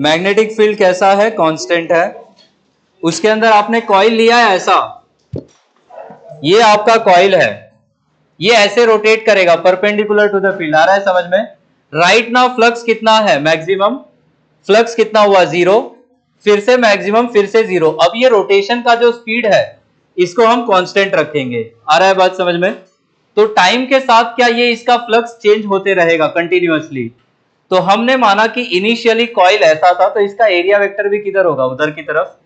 Magnetic field कैसा है? Constant है। उसके अंदर आपने कॉइल लिया है ऐसा, ये आपका कॉइल है, ये ऐसे रोटेट करेगा परपेंडिकुलर टू द फील्ड। आ रहा है समझ में? राइट नाउ फ्लक्स कितना है? मैक्सिमम फ्लक्स कितना हुआ? 0, फिर से मैक्सिमम, फिर से 0। अब ये रोटेशन का जो स्पीड है इसको हम कांस्टेंट रखेंगे। आ रहा है बात समझ में? तो टाइम के साथ क्या ये इसका फ्लक्स चेंज होते रहेगा कंटिन्यूअसली? तो हमने माना कि इनिशियली कॉइल ऐसा था, तो इसका एरिया वेक्टर भी किधर होगा? उधर की तरफ।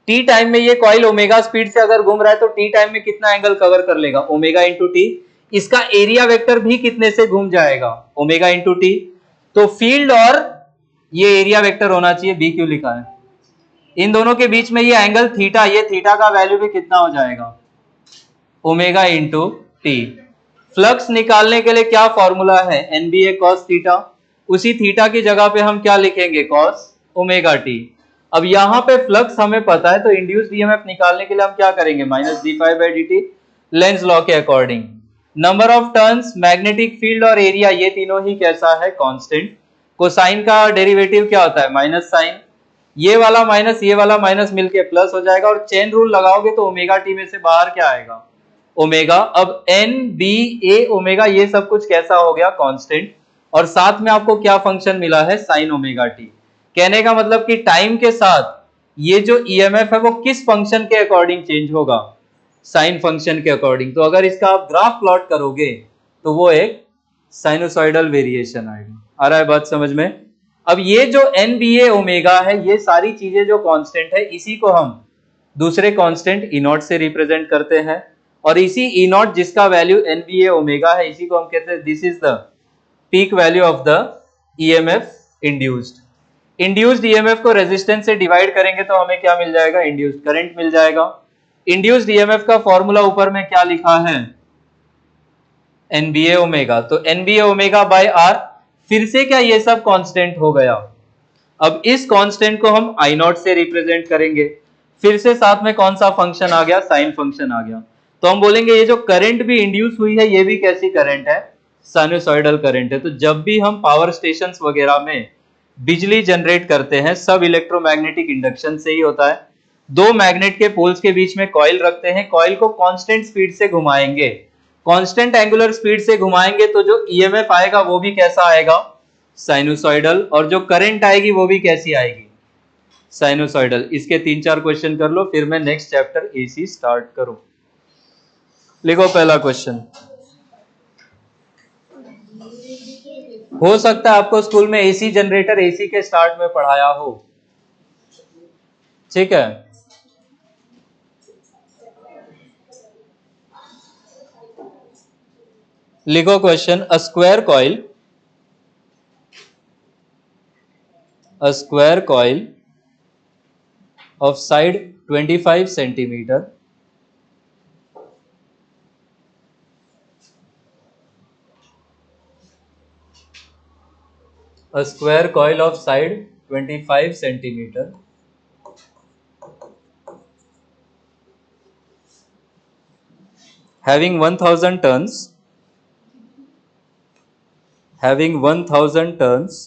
टी टाइम में ये कॉइल ओमेगा स्पीड से अगर घूम रहा है तो टी टाइम में कितना एंगल कवर कर लेगा? Omega into T. इसका एरिया वेक्टर भी कितने से घूम जाएगा? Omega into T. तो फील्ड और ये एरिया वेक्टर होना चाहिए, बी क्यों लिखा है? इन दोनों के बीच में ये एंगल थीटा, ये थीटा का वैल्यू भी कितना हो जाएगा? Omega into T. फ्लक्स निकालने के लिए क्या फॉर्मूला है? NBA cos theta. उसी थीटा की जगह पे हम क्या लिखेंगे? Cos omega T. अब यहां पे फ्लक्स हमें पता है, तो इंड्यूस्ड ईएमएफ निकालने के लिए हम क्या करेंगे? Minus D five by D T, Lenz law के according. Number of turns, magnetic field और एरिया, ये तीनों ही कैसा है? कांस्टेंट। कोसाइन का डेरिवेटिव क्या होता है? Minus sine. ये वाला माइनस ये वाला माइनस मिलके प्लस हो जाएगा, और चेन रूल लगाओगे तो ओमेगा टी में से बाहर क्या आएगा? ओमेगा। अब एन बी ए ओमेगा, ये सब कुछ कैसा हो गया? कांस्टेंट। और साथ में आपको क्या फंक्शन मिला है? Sine omega T. कहने का मतलब कि टाइम के साथ ये जो ईएमएफ है वो किस फंक्शन के अकॉर्डिंग चेंज होगा? साइन फंक्शन के अकॉर्डिंग। तो अगर इसका आप ग्राफ प्लॉट करोगे तो वो एक साइनोसॉइडल वेरिएशन आएगा। आ रहा है बात समझ में? अब ये जो एन बी ए ओमेगा है, ये सारी चीजें जो कांस्टेंट है, इसी को हम दूसरे कांस्टेंट ई नॉट से रिप्रेजेंट करते हैं। और इसी ई नॉट जिसका वैल्यू एन बी ए ओमेगा है, इसी को हम कहते हैं this is the peak value of the EMF induced. Induced EMF को रेजिस्टेंस से डिवाइड करेंगे तो हमें क्या मिल जाएगा? इंड्यूस्ड करंट मिल जाएगा। इंड्यूस्ड ईएमएफ का फॉर्मूला ऊपर में क्या लिखा है? NBA omega. तो एनबीए ओमेगा बाय आर। फिर से क्या ये सब कांस्टेंट हो गया? अब इस कांस्टेंट को हम आई नॉट से रिप्रेजेंट करेंगे। फिर से साथ में कौन सा फंक्शन आ गया? साइन फंक्शन आ गया। तो हम बोलेंगे ये जो करंट भी इंड्यूस हुई है, ये भी कैसी करंट है? साइनोसॉइडल करंट है। तो जब भी हम पावर स्टेशंस वगैरह में बिजली जनरेट करते हैं, सब इलेक्ट्रोमैग्नेटिक इंडक्शन से ही होता है। दो मैग्नेट के पोल्स के बीच में कॉइल रखते हैं, कॉइल को कांस्टेंट स्पीड से घुमाएंगे, कांस्टेंट एंगुलर स्पीड से घुमाएंगे, तो जो ईएमएफ आएगा वो भी कैसा आएगा? साइनोसॉइडल। और जो करंट आएगी वो भी कैसी आएगी? साइनोसॉइडल। इसके 3-4 क्वेश्चन कर लो, फिर मैं नेक्स्ट चैप्टर एसी स्टार्ट करूं। लिखो पहला क्वेश्चन। हो सकता है आपको स्कूल में एसी जनरेटर एसी के स्टार्ट में पढ़ाया हो, ठीक है? लिखो question. A square coil of side 25 centimeter a square coil of side 25 centimeter having 1000 turns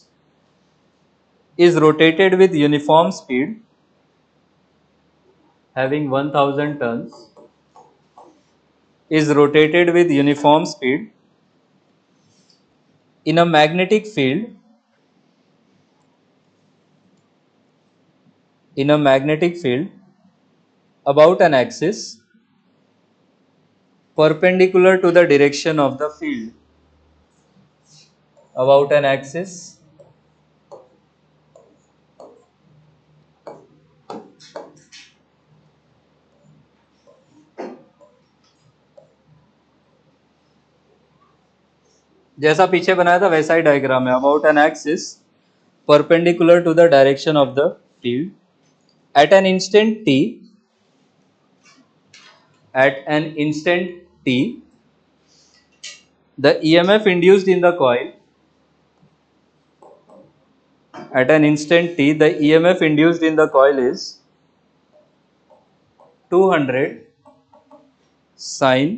is rotated with uniform speed having 1000 turns is rotated with uniform speed in a magnetic field about an axis perpendicular to the direction of the field. About an axis जैसा पीछे बनाया था वैसा ही diagram है। About an axis perpendicular to the direction of the field at an instant T the EMF induced in the coil at an instant t the EMF induced in the coil is 200 sin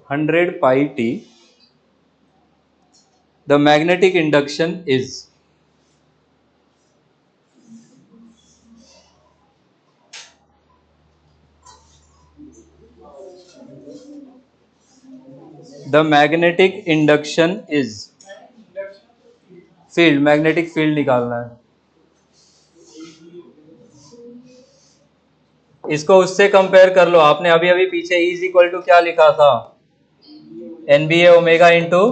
100 pi t The magnetic induction is. The magnetic induction is. Field, magnetic field निकालना है। इसको उससे compare कर लो। आपने अभी अभी पीछे E is equal to क्या लिखा था? NBA omega into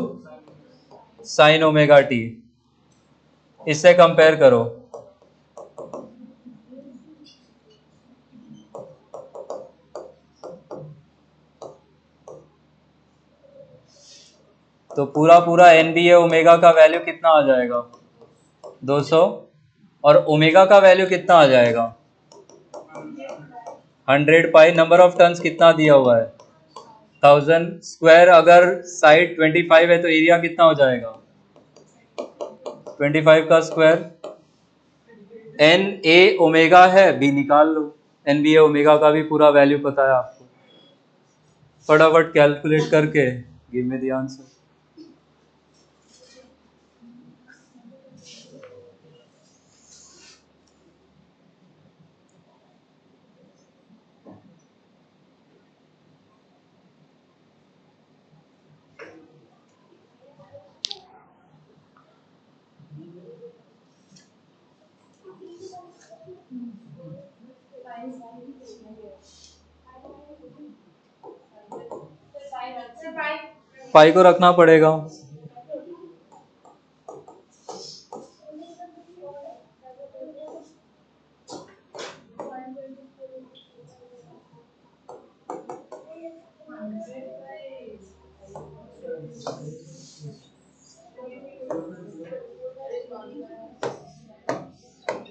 sine omega T. इससे कंपेयर करो। तो पूरा पूरा NBA ओमेगा का वैल्यू कितना आ जाएगा? 200। और ओमेगा का वैल्यू कितना आ जाएगा? 100 पाई। नंबर ऑफ टर्न्स कितना दिया हुआ है? 1000 स्क्वायर। अगर साइड 25 है तो एरिया कितना हो जाएगा? 25 का स्क्वायर। एन ए ओमेगा है, बी निकाल लो। NBA ओमेगा का भी पूरा वैल्यू पता है आपको। फटाफट कैलकुलेट करके गिव मी द आंसर। पाई को रखना पड़ेगा।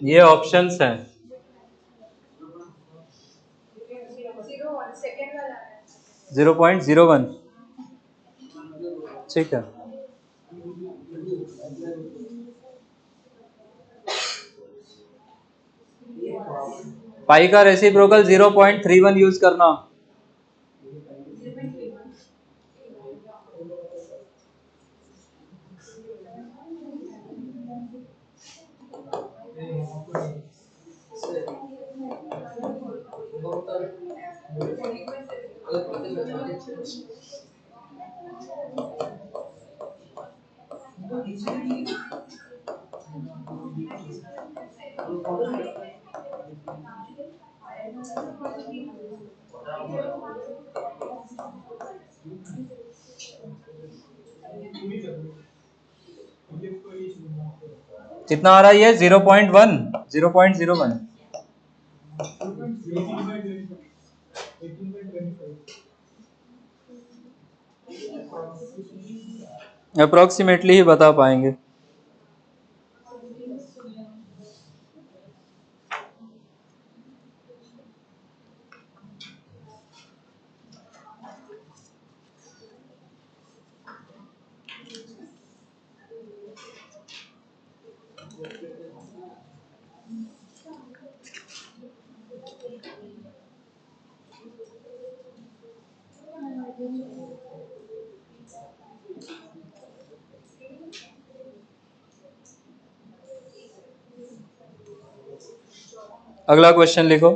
ये ऑप्शंस हैं। 0.01। ठीक है। पाई का रेसिप्रोकल 0.31 यूज करना। कितना आ रहा है ये? 0.1। 0.01। अप्रोक्सीमेटली ही बता पाएंगे। अगला क्वेश्चन लिखो।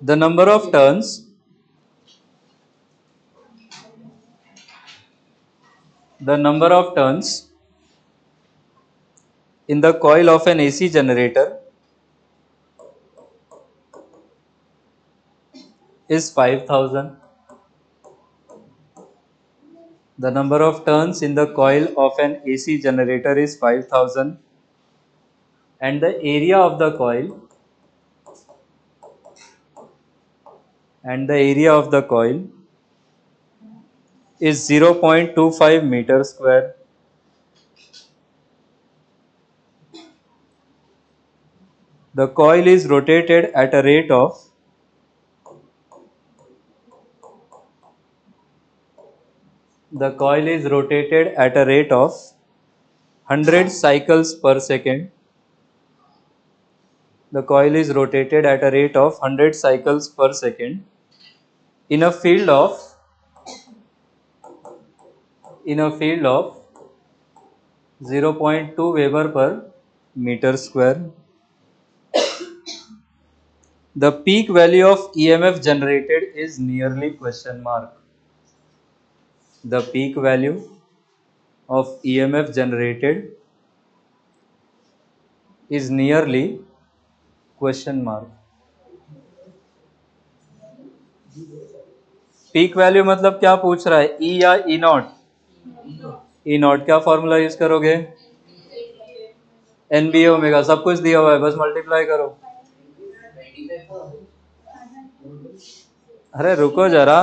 The number of turns in the coil of an AC generator is 5000. The number of turns in the coil of an AC generator is 5000 and the area of the coil is 0.25 meter square. The coil is rotated at a rate of 100 cycles per second. The coil is rotated at a rate of 100 cycles per second in a field of in a field of 0.2 Weber per meter square. The peak value of EMF generated is nearly question mark. The peak value of EMF generated is nearly question mark. Peak value मतलब क्या पूछ रहा है, ई या ई not? E not क्या formula use करोगे? N B omega, सब कुछ दिया हुआ है, बस मल्टीप्लाई करो। अरे रुको जरा,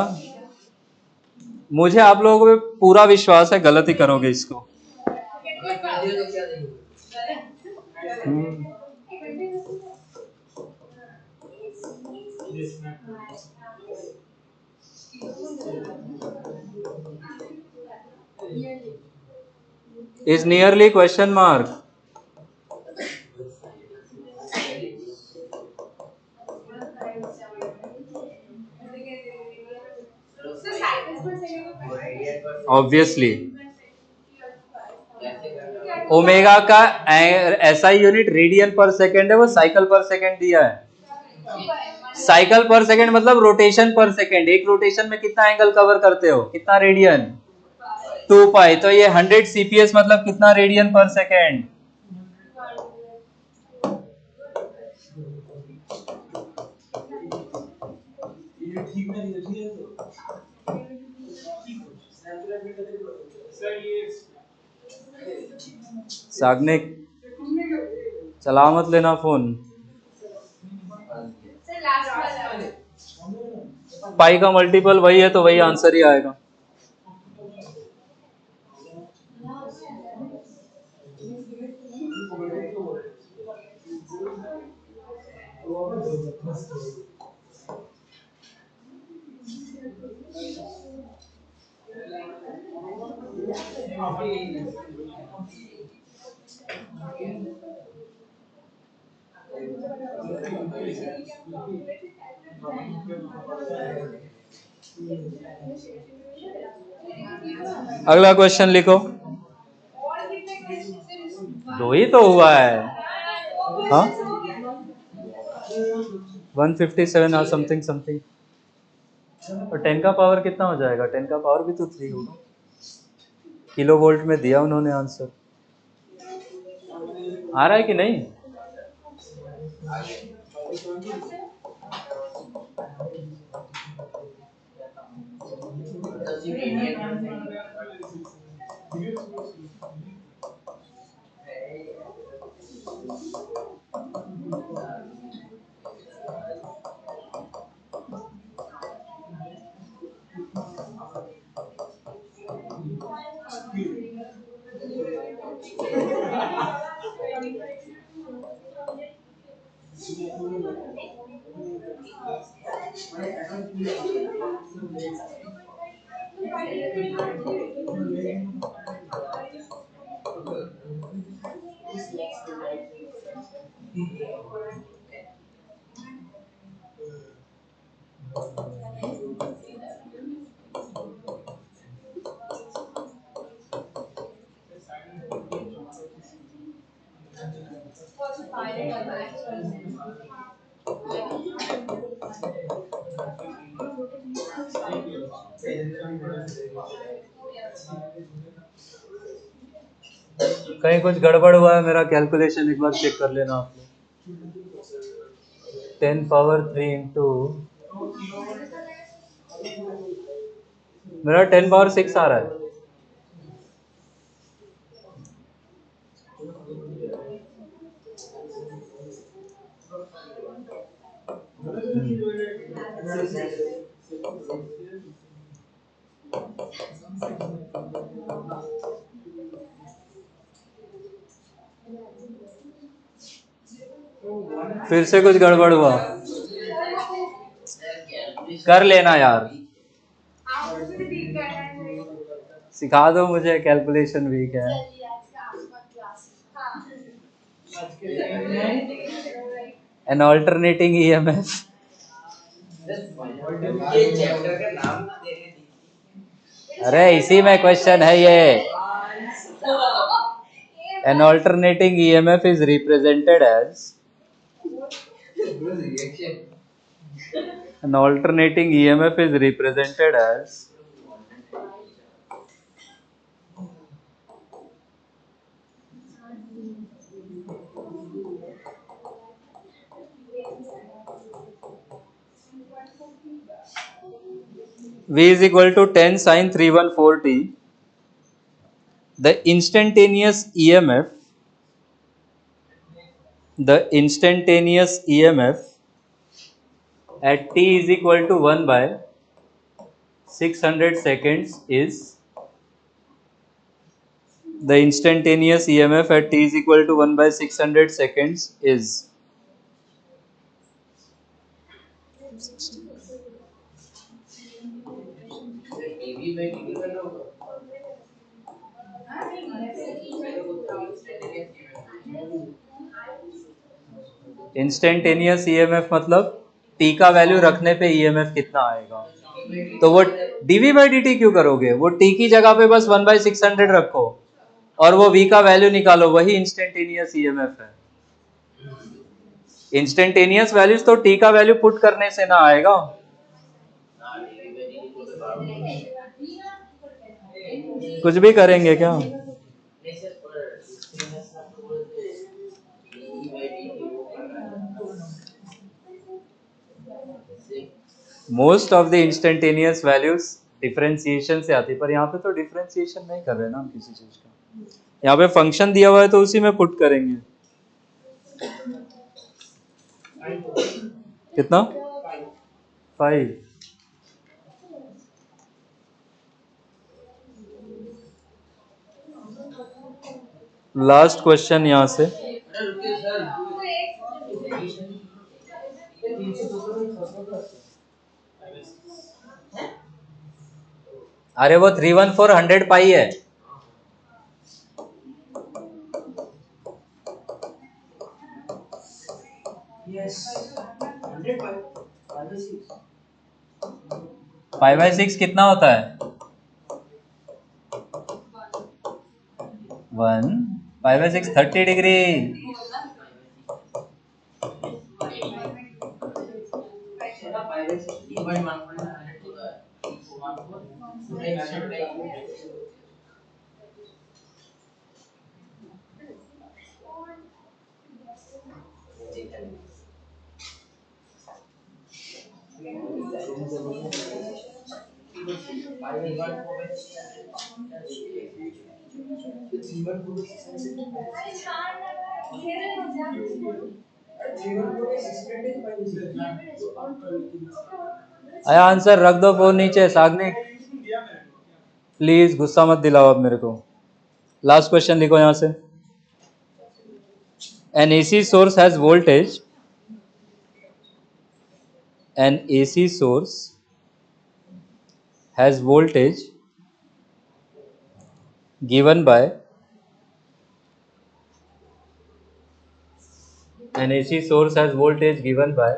मुझे आप लोगों पे पूरा विश्वास है, गलत ही करोगे इसको। Is nearly question mark. Obviously omega का ऐसा यूनिट रेडियन पर सेकेंड है, वो साइकिल पर सेकेंड दिया है। साइकिल पर सेकेंड मतलब रोटेशन पर सेकेंड। एक रोटेशन में कितना एंगल कवर करते हो, कितना रेडियन? 2 पाई। तो ये 100 सीपीएस मतलब कितना रेडियन पर सेकेंड? साग्निक चला मत लेना फोन। पाई का मल्टीपल वही है तो वही आंसर ही आएगा। अगला क्वेश्चन लिखो। दो ही तो हुआ है। हाँ 157 हाँ समथिंग समथिंग। और 10 का पावर कितना हो जाएगा? 10 का पावर भी तो 3 होगा। किलो वोल्ट में दिया उन्होंने आंसर। आ रहा है कि नहीं? कहीं कुछ गड़बड़ हुआ है मेरा कैलकुलेशन एक बार चेक कर लेना आप लोग। 10 पावर 3 इंटू मेरा 10 पावर 6 आ रहा है। फिर से कुछ गड़बड़ हुआ, कर लेना यार, सिखा दो मुझे, कैलकुलेशन वीक है। An alternating EMF. अरे इसी में क्वेश्चन है ये. An alternating EMF is represented as an alternating EMF is represented as V is equal to 10 sin 314t. The instantaneous EMF at t is equal to 1 by 600 seconds is the instantaneous EMF at t is equal to 1 by 600 seconds is instantaneous EMF मतलब T का value रखने पे EMF कितना आएगा. तो वो DV by D T क्यों करोगे, वो टी की जगह पे बस 1/600 रखो और वो वी का वैल्यू निकालो, वही इंस्टेंटेनियस ईएमएफ है. इंस्टेंटेनियस वैल्यूज तो टी का वैल्यू पुट करने से ना आएगा. कुछ भी करेंगे क्या. Most of the instantaneous values differentiation से आती है, पर यहाँ पे तो डिफरेंशिएशन नहीं कर रहे ना हम किसी चीज का. यहाँ पे फंक्शन दिया हुआ है तो उसी में पुट करेंगे. कितना 5. लास्ट क्वेश्चन यहाँ से. अरे वो 314 100 पाई है. फाइव बाई सिक्स कितना होता है 1. 5/6 30 डिग्री. आया आंसर रख दो फोन नीचे. सागनिक प्लीज गुस्सा मत दिलाओ अब मेरे को. लास्ट क्वेश्चन लिखो यहां से. N AC source has voltage. N AC source has voltage given by an AC source has voltage given by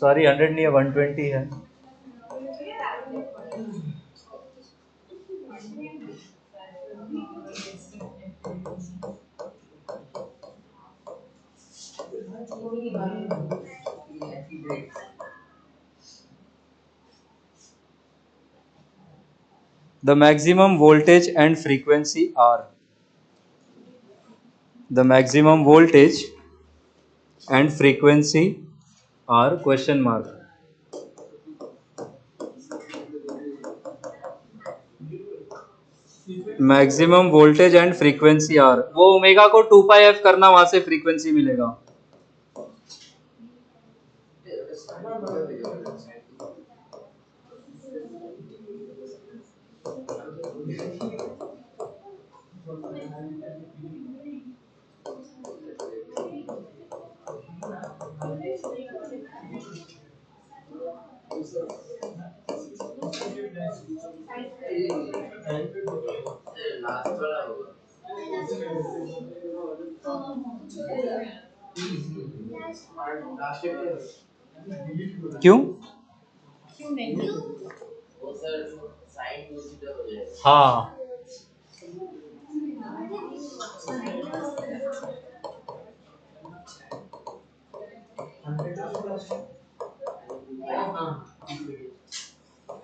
sorry 100 नहीं है 120 है. The maximum voltage and frequency are the maximum voltage and frequency are question mark. Maximum voltage and frequency are, वो omega को 2 पाई F करना, वहां से frequency मिलेगा. क्यों? हाँ,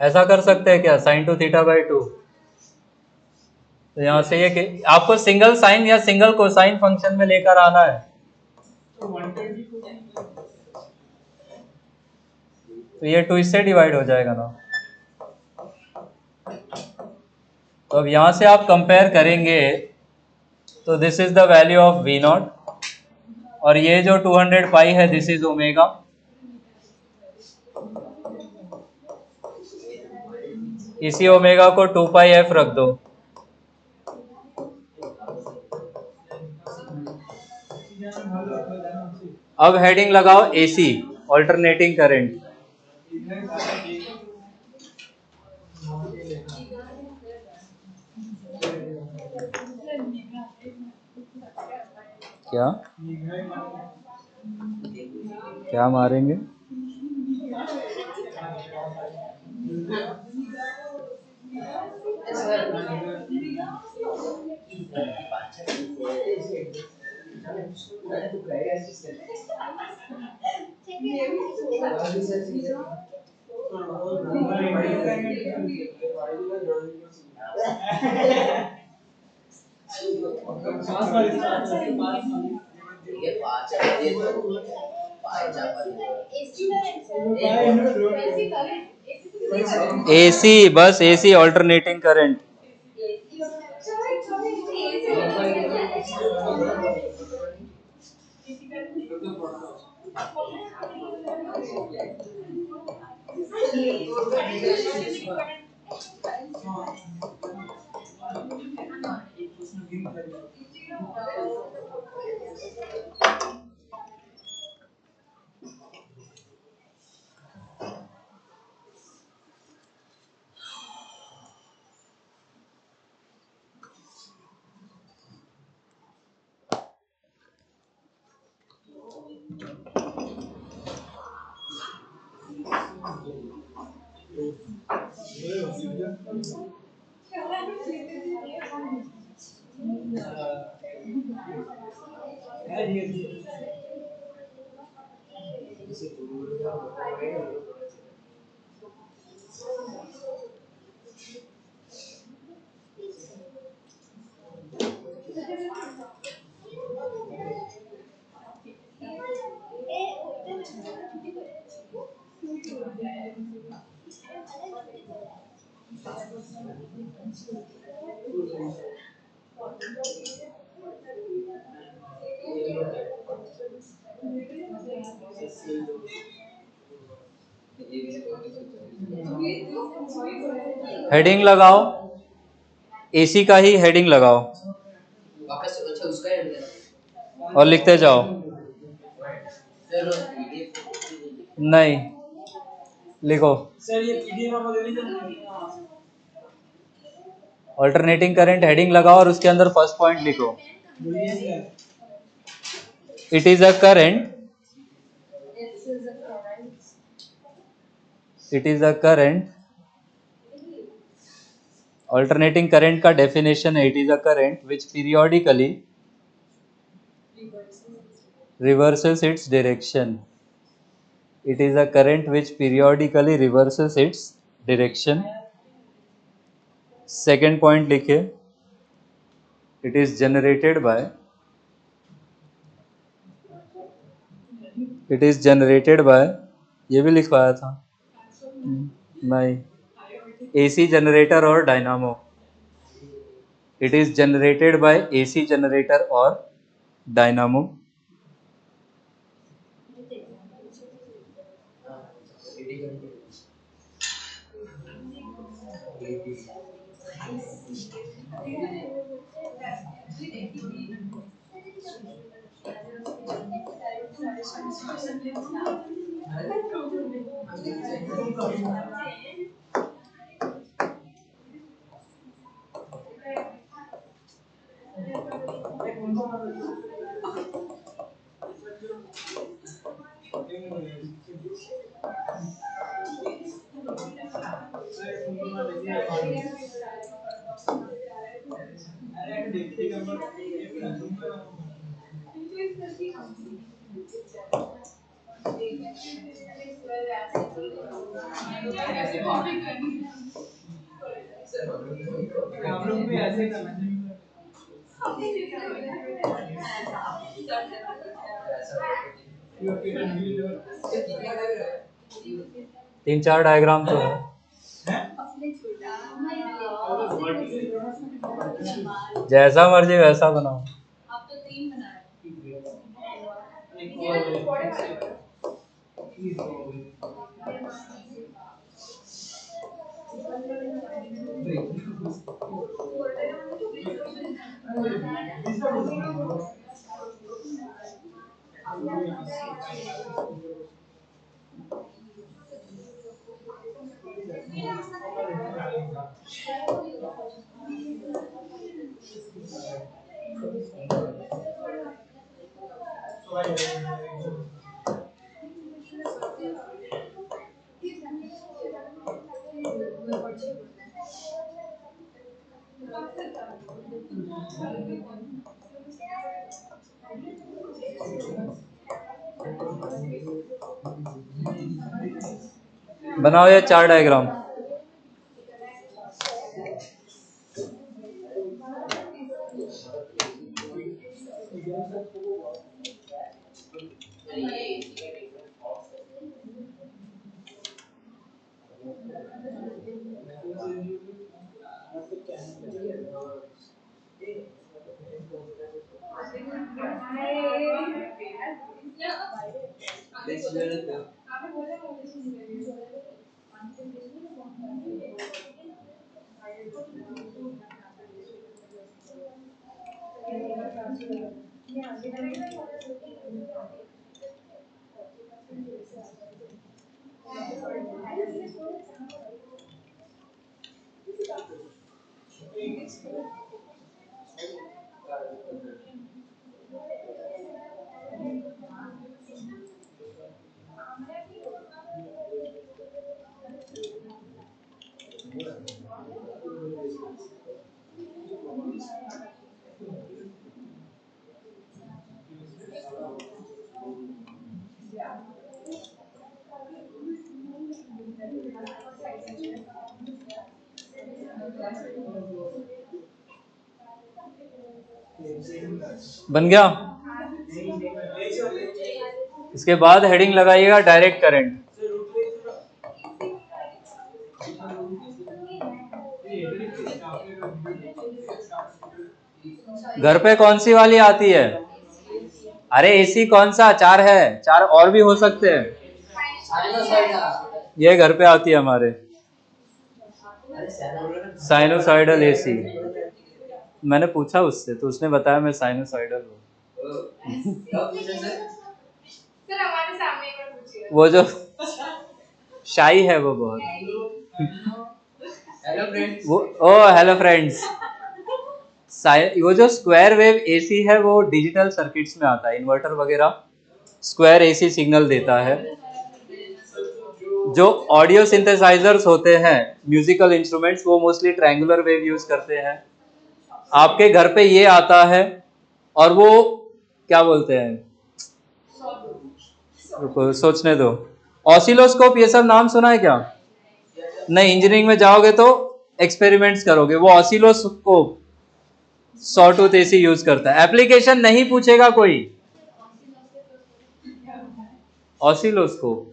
ऐसा कर सकते हैं क्या, sign to theta by two? तो यहाँ से ये कि आपको सिंगल साइन या सिंगल कोसाइन फंक्शन में लेकर आना है। तो ये 2 इससे डिवाइड हो जाएगा ना। तो अब यहाँ से आप कंपेयर करेंगे तो this is the value of V nought, और ये जो 200 पाई है दिस इज ओमेगा। इसी ओमेगा को 2 पाई एफ रख दो। अब हेडिंग लगाओ एसी, ऑल्टरनेटिंग करंट। क्या क्या मारेंगे? एसी, बस एसी, ऑल्टरनेटिंग करंट। हेडिंग लगाओ, एसी का ही हेडिंग लगाओ और लिखते जाओ। नहीं, लिखो ऑल्टरनेटिंग करंट, हेडिंग लगाओ और उसके अंदर फर्स्ट पॉइंट लिखो। It is a current, it is a current, alternating current का डेफिनेशन है, it is a current which periodically reverses its direction. It is a current which periodically reverses its direction. Second point लिखे, it is generated by, it is generated by, ये भी लिखवाया था नहीं, AC generator और dynamo. It is generated by AC generator और dynamo. तीन चार डायग्राम तो है। जैसा मर्जी वैसा बनाओ। बनाओ ये चार डायग्राम। बन गया। इसके बाद हेडिंग लगाइएगा डायरेक्ट करंट। घर पे कौन सी वाली आती है? अरे एसी कौन सा? चार है, चार और भी हो सकते हैं। ये घर पे आती है हमारे, साइनोसाइडल एसी। मैंने पूछा उससे तो उसने बताया मैं साइनोसाइडल हूँ। वो जो शाई है वो बहुत। Hello friends. Hello friends. वो जो स्क्वायर वेव एसी है वो डिजिटल सर्किट्स में आता है, इन्वर्टर वगैरह स्क्वायर एसी सिग्नल देता है। जो ऑडियो सिंथेसाइजर्स होते हैं, म्यूजिकल इंस्ट्रूमेंट्स, वो मोस्टली ट्रायंगुलर वेव यूज करते हैं। आपके घर पे ये आता है और वो क्या बोलते हैं, रुको सोचने दो। ऑसिलोस्कोप, ये सब नाम सुना है क्या? नहीं, इंजीनियरिंग में जाओगे तो एक्सपेरिमेंट्स करोगे। वो ऑसिलोस्कोप सॉटूथ एसी यूज करता है। एप्लीकेशन नहीं पूछेगा कोई। ऑसिलोस्कोप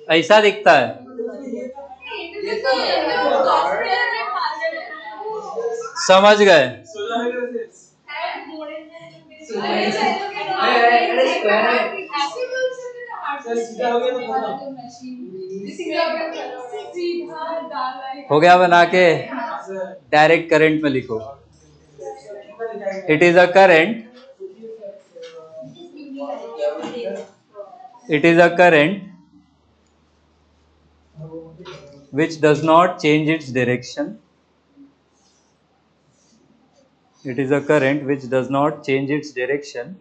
ऐसा दिखता है। समझ गए? हो गया बना के। डायरेक्ट करंट में लिखो, it is a current, it is a current which does not change its direction. It is a current which does not change its direction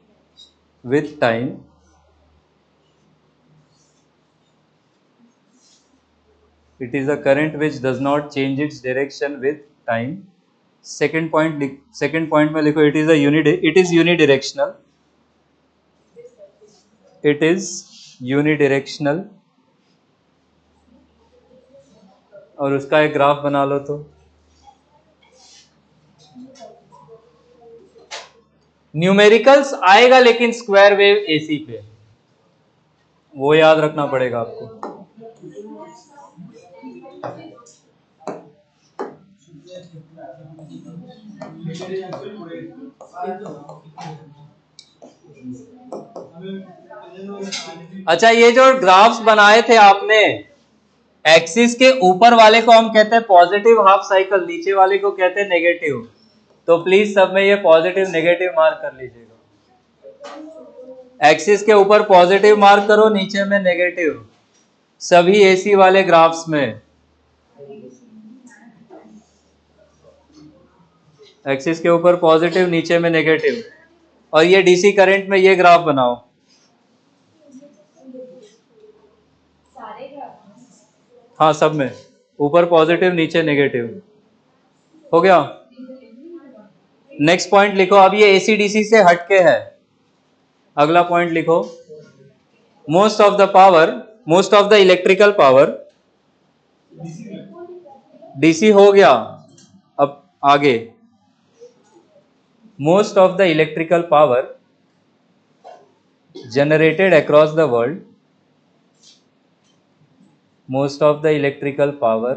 with time. It is a current which does not change its direction with time. Second point में लिखो, it is unidirectional. It is unidirectional. और उसका एक graph बना लो तो numericals आएगा लेकिन square wave AC पे, वो याद रखना पड़ेगा आपको। अच्छा, ये जो ग्राफ्स बनाए थे आपने, एक्सिस के ऊपर वाले को हम कहते हैं पॉजिटिव हाफ साइकिल, नीचे वाले को कहते हैं नेगेटिव। तो प्लीज सब में ये पॉजिटिव नेगेटिव मार्क कर लीजिएगा। एक्सिस के ऊपर पॉजिटिव मार्क करो, नीचे में नेगेटिव, सभी एसी वाले ग्राफ्स में। एक्सिस के ऊपर पॉजिटिव, नीचे में नेगेटिव। और ये डीसी करंट में ये ग्राफ बनाओ। हाँ, सब में ऊपर पॉजिटिव, नीचे नेगेटिव। हो गया। नेक्स्ट पॉइंट लिखो, अब ये एसी डीसी से हटके है। अगला पॉइंट लिखो, most of the electrical power, DC हो गया। अब आगे, most of the electrical power generated across the world, most of the electrical power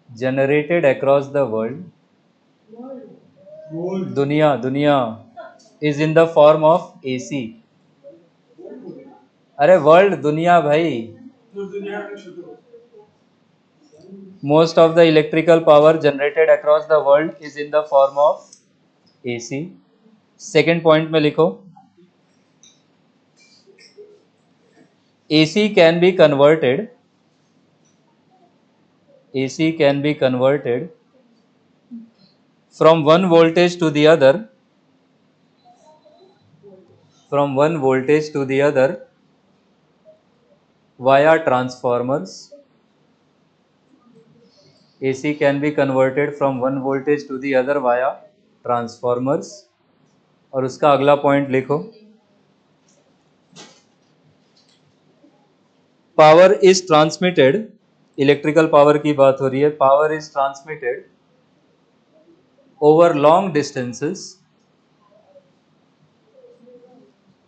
generated across the world, दुनिया is in the form of AC। अरे world, दुनिया भाई। most of the electrical power generated across the world is in the form of AC। Second point में लिखो, AC can be converted from one voltage to the other via transformers। AC can be converted from one voltage to the other via transformers। और उसका अगला point लिखो, power is transmitted, electrical power की बात हो रही है, power is transmitted over long distances,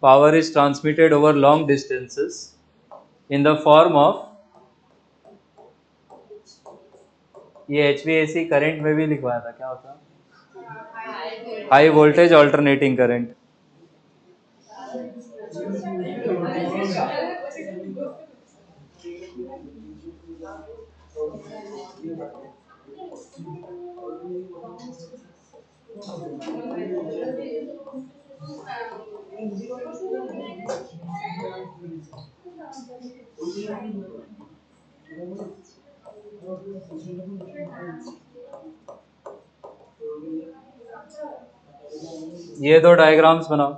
power is transmitted over long distances in the form of, ये HVAC करंट में भी लिखवाया था, क्या होता है, हाई वोल्टेज अल्टरनेटिंग करंट। ये दो डायग्राम्स बनाओ।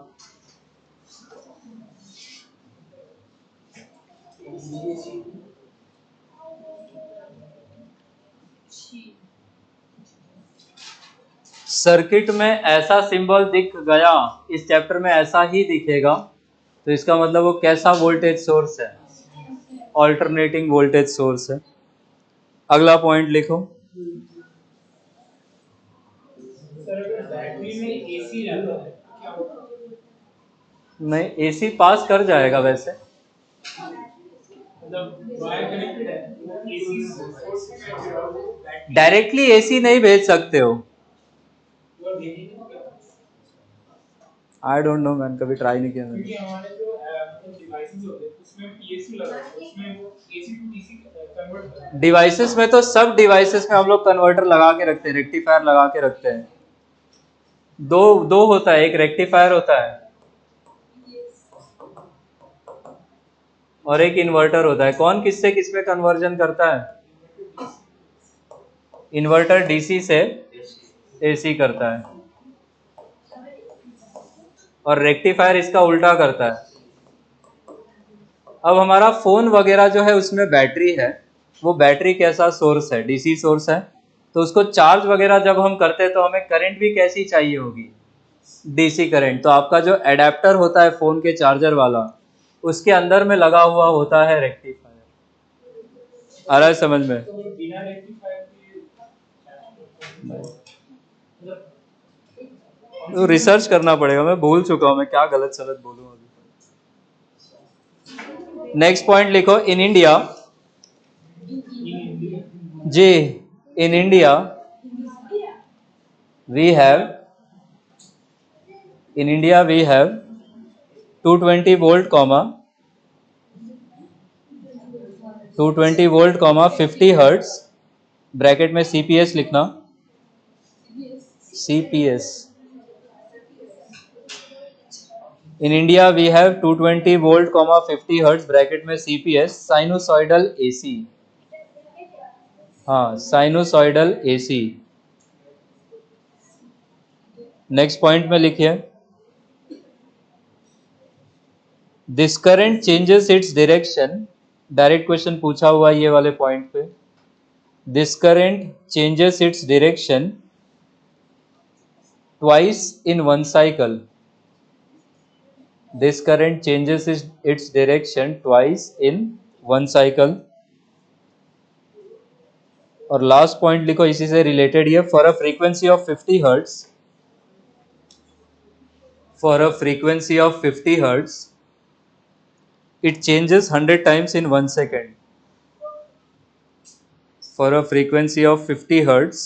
सर्किट में ऐसा सिंबल दिख गया, इस चैप्टर में ऐसा ही दिखेगा, तो इसका मतलब वो कैसा वोल्टेज सोर्स है, अल्टरनेटिंग वोल्टेज सोर्स है। अगला पॉइंट लिखो, नहीं एसी पास कर जाएगा वैसे, डायरेक्टली एसी नहीं भेज सकते हो। आई डोंट नो मैंने कभी ट्राई नहीं किया मैंने। डिवाइसेस में तो सब डिवाइसेस में हम लोग कन्वर्टर लगा के रखते हैं, रेक्टिफायर लगा के रखते हैं। दो दो होता है, एक रेक्टिफायर होता है और एक इन्वर्टर होता है। कौन किससे किस में कन्वर्जन करता है? इन्वर्टर डीसी से एसी करता है और रेक्टिफायर इसका उल्टा करता है। अब हमारा फोन वगैरह जो है उसमें बैटरी है, वो बैटरी कैसा सोर्स है? डीसी सोर्स है। तो उसको चार्ज वगैरह जब हम करते हैं तो हमें करंट भी कैसी चाहिए होगी? DC current. तो आपका जो एडेप्टर होता है फोन के चार्जर वाला, उसके अंदर में लगा हुआ होता है रेक्टिफायर। आ रहा है समझ में? तो रिसर्च करना पड़ेगा, मैं भूल चुका हूं मैं क्या गलत सलत बोलूं अभी। नेक्स्ट पॉइंट लिखो, इन इंडिया। जी, in India we have, in India we have 220 volt comma 220 volt comma 50 hertz, bracket में सीपीएस लिखना, CPS. In India we have 220 volt comma 50 hertz, bracket में सीपीएस, साइनोसॉइडल एसी। हाँ, sinusoidal AC. Next point में लिखिए, this current changes its direction. Direct question पूछा हुआ ये वाले पॉइंट पे। This current changes its direction twice in one cycle. This current changes its direction twice in one cycle। और last point लिखो इसी से रिलेटेड, ये for a frequency of 50 hertz, for a frequency of 50 hertz it changes 100 times in 1 second। For a frequency of 50 hertz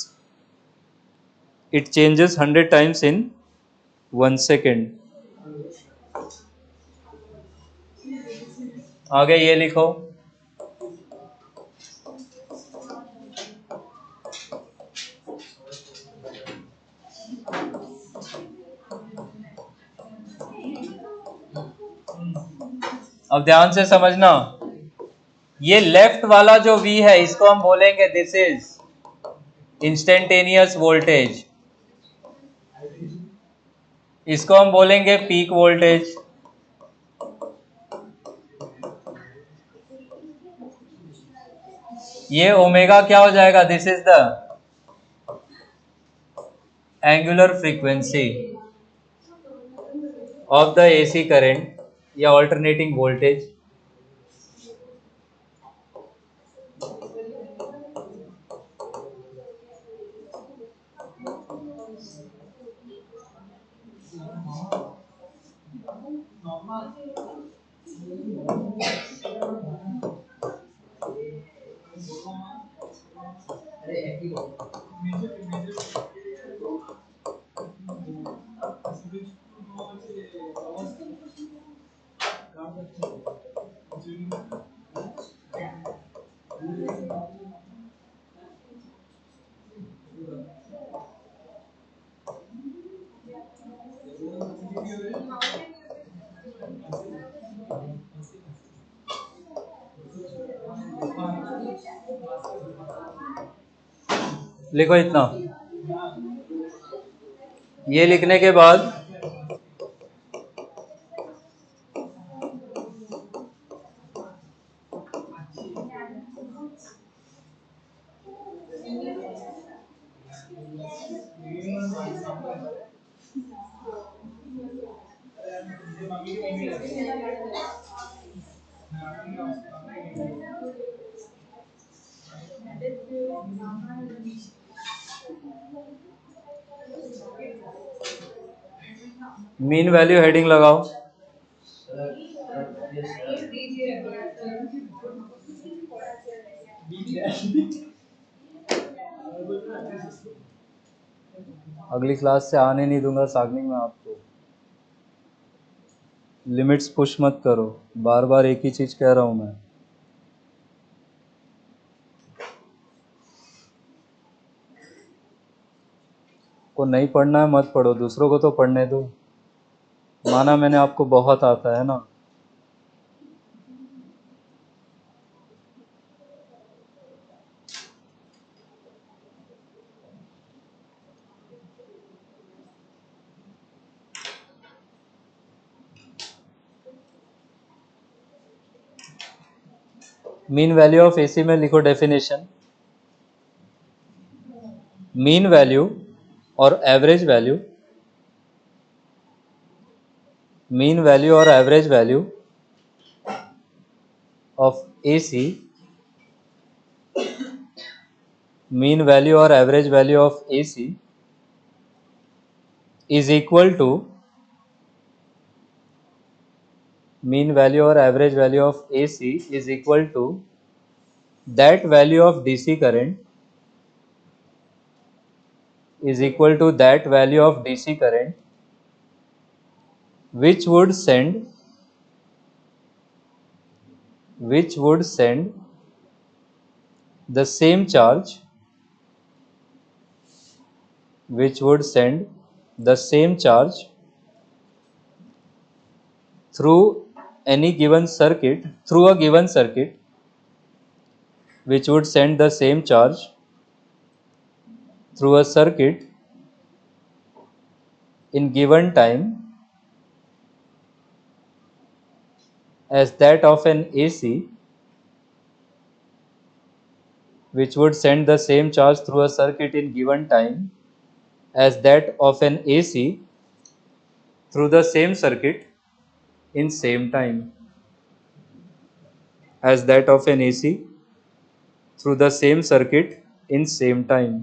it changes 100 times in 1 second। आगे ये लिखो, अब ध्यान से समझना। ये लेफ्ट वाला जो V है इसको हम बोलेंगे दिस इज इंस्टेंटेनियस वोल्टेज, इसको हम बोलेंगे पीक वोल्टेज। ये ओमेगा क्या हो जाएगा? This is the angular frequency of the AC current या ऑल्टरनेटिंग वोल्टेज। लिखो इतना, ये लिखने के बाद मीन वैल्यू हेडिंग लगाओ। अगली क्लास से आने नहीं दूंगा सागनिक में आपको। लिमिट्स पुश मत करो, बार बार एक ही चीज कह रहा हूं मैं। को नहीं पढ़ना है मत पढ़ो, दूसरों को तो पढ़ने दो। माना मैंने आपको बहुत आता है ना। मीन वैल्यू ऑफ एसी में लिखो डेफिनेशन। मीन वैल्यू और एवरेज वैल्यू, मीन वैल्यू और average value of AC, mean value और average value of AC is equal to mean value or average value of AC is equal to that value of DC current is equal to that value of DC current which would send the same charge, which would send the same charge through any given circuit, through a given circuit, which would send the same charge through a circuit in given time as that of an AC, which would send the same charge through a circuit in given time as that of an AC through the same circuit in same time, as that of an AC through the same circuit in same time.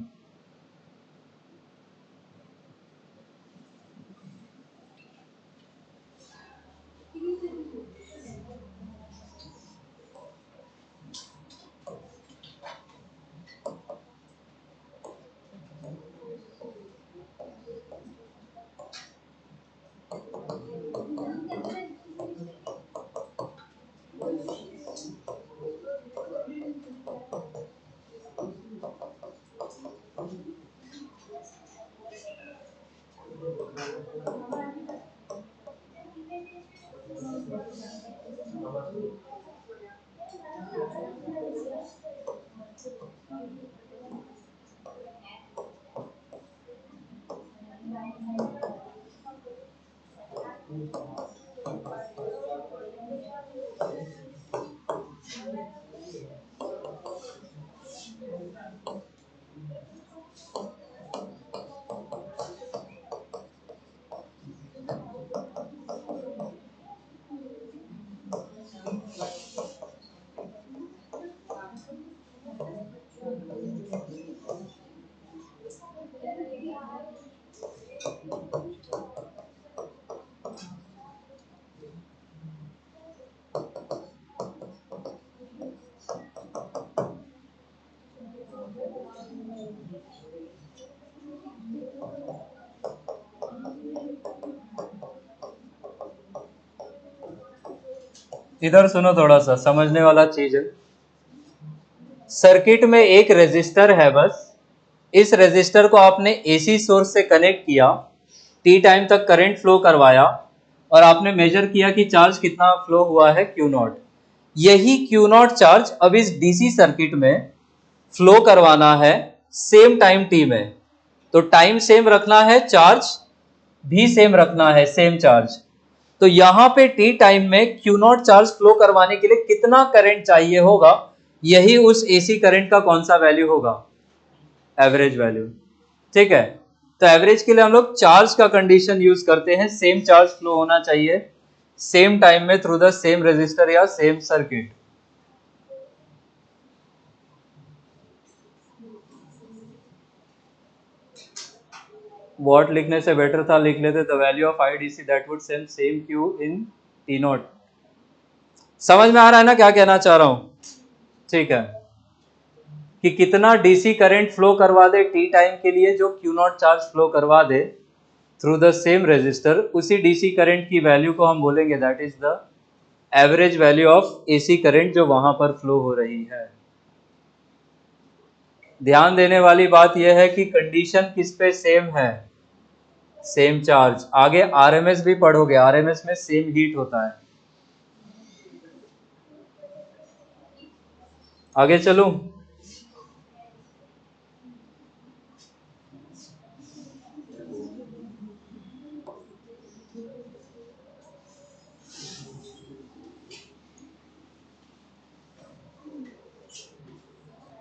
इधर सुनो, थोड़ा सा समझने वाला चीज है। Circuit में एक रेजिस्टर है बस, इस रेजिस्टर को आपने एसी सोर्स से कनेक्ट किया, टी टाइम तक करंट फ्लो करवाया और आपने मेजर किया कि चार्ज कितना फ्लो हुआ है, क्यू नॉट। यही क्यू नॉट चार्ज अब इस डीसी सर्किट में फ्लो करवाना है सेम टाइम टी में। तो टाइम सेम रखना है, चार्ज भी सेम रखना है, सेम चार्ज। तो यहां पे टी टाइम में क्यू नॉट चार्ज फ्लो करवाने के लिए कितना करंट चाहिए होगा, यही उस एसी करंट का कौन सा वैल्यू होगा, एवरेज वैल्यू। ठीक है, तो एवरेज के लिए हम लोग चार्ज का कंडीशन यूज करते हैं, सेम चार्ज फ्लो होना चाहिए सेम टाइम में थ्रू द सेम रेजिस्टर या सेम सर्किट। वॉट लिखने से बेटर था लिख लेते the value of IDC that would same same Q in T not. समझ में आ रहा है ना क्या कहना चाह रहा हूं? ठीक है, कि कितना डीसी करंट फ्लो करवा दे टी टाइम के लिए जो क्यू नॉट चार्ज फ्लो करवा दे, थ्रू द सेम रेजिस्टर, उसी डीसी करंट की वैल्यू को हम बोलेंगे that is the average value of AC current जो वहां पर फ्लो हो रही है। ध्यान देने वाली बात यह है कि कंडीशन किस पे सेम है, सेम चार्ज। आगे आरएमएस भी पढ़ोगे, आरएमएस में सेम हीट होता है। आगे चलूं?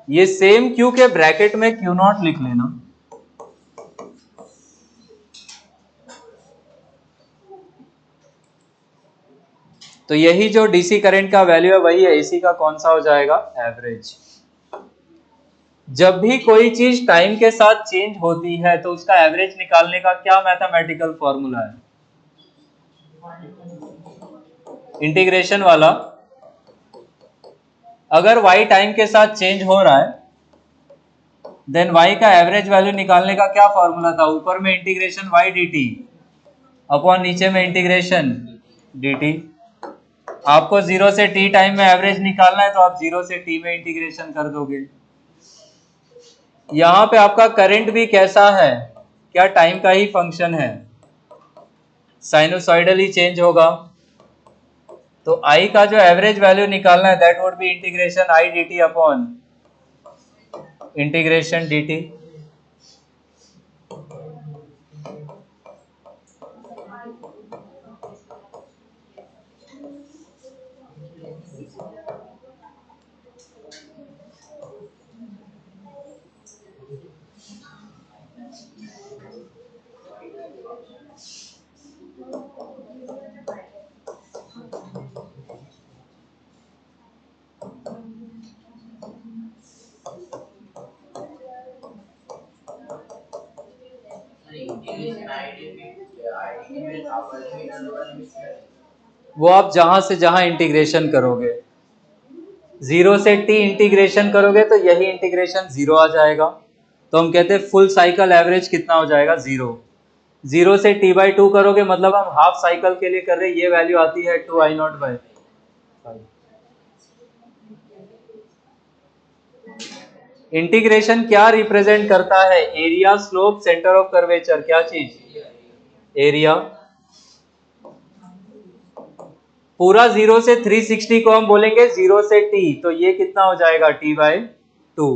ये सेम क्यू के ब्रैकेट में क्यू नॉट लिख लेना। तो यही जो डीसी करंट का वैल्यू है वही है, एसी का कौन सा हो जाएगा, एवरेज। जब भी कोई चीज टाइम के साथ चेंज होती है तो उसका एवरेज निकालने का क्या मैथमेटिकल फॉर्मूला है, इंटीग्रेशन वाला। अगर y टाइम के साथ चेंज हो रहा है देन y का एवरेज वैल्यू निकालने का क्या फॉर्मूला था, ऊपर में इंटीग्रेशन y dt अपॉन नीचे में इंटीग्रेशन dt। आपको 0 से t टाइम में एवरेज निकालना है तो आप 0 से t में इंटीग्रेशन कर दोगे। यहां पे आपका करंट भी कैसा है, क्या टाइम का ही फंक्शन है, साइनोसॉइडली चेंज होगा। तो I का जो एवरेज वैल्यू निकालना है that would be integration I dt upon integration dt। वो आप जहां से जहां इंटीग्रेशन करोगे, 0 से t इंटीग्रेशन करोगे तो यही इंटीग्रेशन 0 आ जाएगा। तो हम कहते हैं फुल साइकिल एवरेज कितना हो जाएगा, 0। 0 से t/2 करोगे मतलब हम हाफ साइकिल के लिए कर रहे हैं, ये वैल्यू आती है 2I0/5। इंटीग्रेशन क्या रिप्रेजेंट करता है, area, slope, centre of curvature, क्या चीज, एरिया। पूरा 0 से 360 को हम बोलेंगे 0 से t, तो ये कितना हो जाएगा t/2।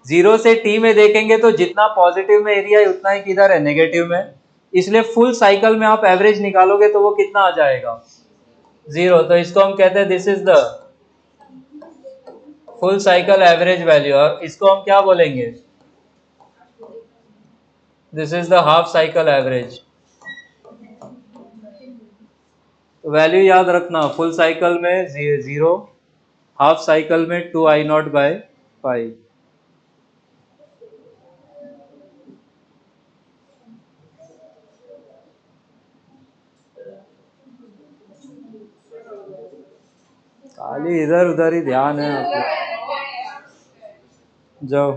0 से t में देखेंगे तो जितना पॉजिटिव में एरिया है उतना ही किधर है, नेगेटिव में। इसलिए फुल साइकिल में आप एवरेज निकालोगे तो वो कितना आ जाएगा, 0। तो इसको हम कहते हैं this is the full cycle average value. और इसको हम क्या बोलेंगे, this is the half cycle average. Value याद रखना, फुल साइकिल में 0, हाफ साइकिल में 2I0/5। खाली इधर उधर ही ध्यान है आपको, जाओ।